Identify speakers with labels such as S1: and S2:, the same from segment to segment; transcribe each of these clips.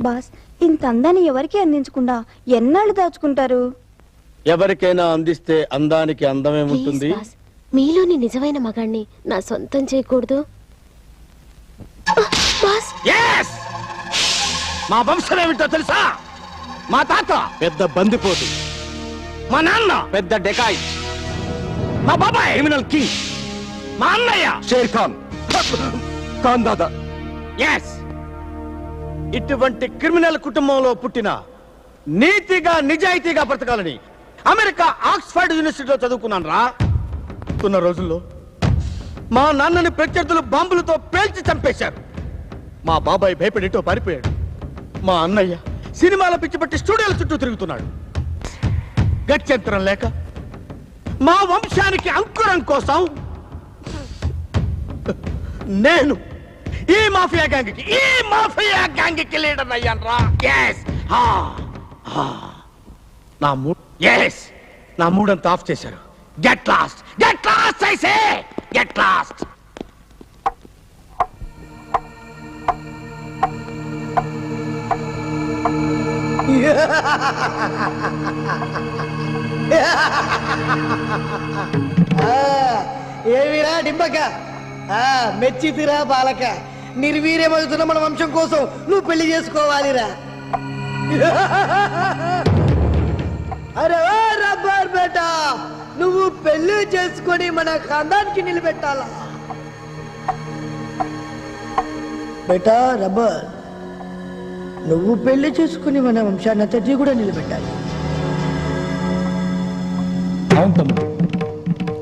S1: Boss ఇంత అందాన్ని ఎవరికి అందించకుండా ఎన్నాళ్ళు దాచుకుంటారు?
S2: ఎవరికైనా అందిస్తే అందానికి అందమేముంటుంది?
S3: మీలోని నిజమైన మగాణ్ణి నా సొంతం చేయకూడదు?
S2: మా వంశం ఏమిటో తెలుసా? మా తాత పెద్ద బందిపోటు, మా నాన్న పెద్ద డెకాయిట్, మా బాబాయ్ క్రిమినల్ కింగ్, మా అన్నయ్య షేర్ ఖాన్ ఖాన్ దాదా. ఇటువంటి క్రిమినల్ కుటుంబంలో పుట్టిన నీతిగా నిజాయితీగా బ్రతకాలని అమెరికా ఆక్స్ఫర్డ్ యూనివర్సిటీలో చదువుకున్నాను రా. ఉన్న రోజుల్లో మా నాన్నని ప్రత్యర్థులు బాంబులతో పేల్చి చంపేశారు. మా బాబాయ్ భయపడిటో పారిపోయాడు. మా అన్నయ్య సినిమాల పిచ్చి పట్టి స్టూడియోల చుట్టూ తిరుగుతున్నాడు. గత్యంతరం లేక మా వంశానికి అంకురం కోసం నేను ఈ మాఫియా గ్యాంగ్కి లీడర్ అయ్యాను రా. నా మూడంతా ఆఫ్ చేశారు. గెట్ లాస్ట్ ఐసే, గెట్ లాస్ట్.
S4: ఏమిరా డింబక, మెచ్చితిరా బాలక. నిర్వీర్యమవుతున్న మన వంశం కోసం నువ్వు పెళ్లి చేసుకోవాలిరా. అరే ఓ రబ్బర్ బేటా, నువ్వు పెళ్లి చేసుకొని మన ఖాందానికి నిలబెట్టాలా బేటా? రబ్బర్, నువ్వు పెళ్లి చేసుకుని మన వంశాన్ని అంతటి కూడా నిలబెట్టాలి.
S2: అవును తమ్ముడు,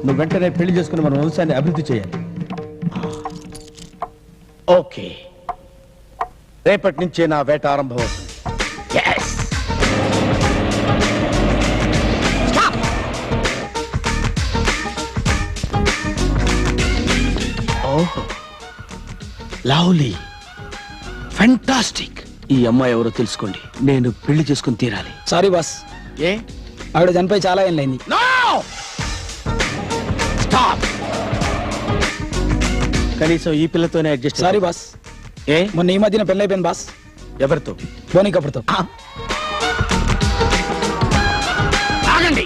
S2: నువ్వు వెంటనే పెళ్లి చేసుకుని మన వంశాన్ని అభివృద్ధి చేయాలి. ఓకే, రేపటి నుంచే నా వేట ఆరంభం అవుతుంది. Lovely, fantastic. ఈ అమ్మాయి ఎవరో తెలుసుకోండి, నేను పెళ్లి చేసుకుని తీరాలి.
S5: సారీ బాస్,
S2: ఏ
S5: ఆవిడ చనిపోయి చాలా ఏళ్ళైంది.
S2: కనీసం ఈ పిల్లతోనే అడ్జస్ట్.
S5: సారీ బాస్,
S2: ఏ
S5: మొన్న ఈ మధ్యన పెళ్ళైపోయింది బాస్.
S2: ఎవరితో?
S5: బోని కప్పుడుతో.
S2: ఆగండి.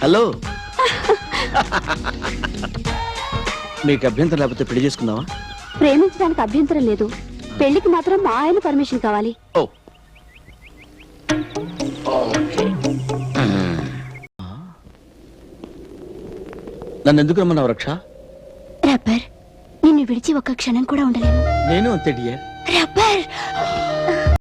S2: హలో, మీకు అభ్యంతరం లేకపోతే పెళ్లి చేసుకుందామా?
S3: ప్రేమించడానికి అభ్యంతరం లేదు, పెళ్లికి మాత్రం మా ఆయన పర్మిషన్ కావాలి.
S2: ఓ, నన్ను ఎందుకు రమ్మన్నావు రక్ష?
S3: రబ్బర్, నిన్ను విడిచి ఒక్క క్షణం కూడా ఉండలేను.
S2: నేను అంతే డియర్.
S3: రబ్బర్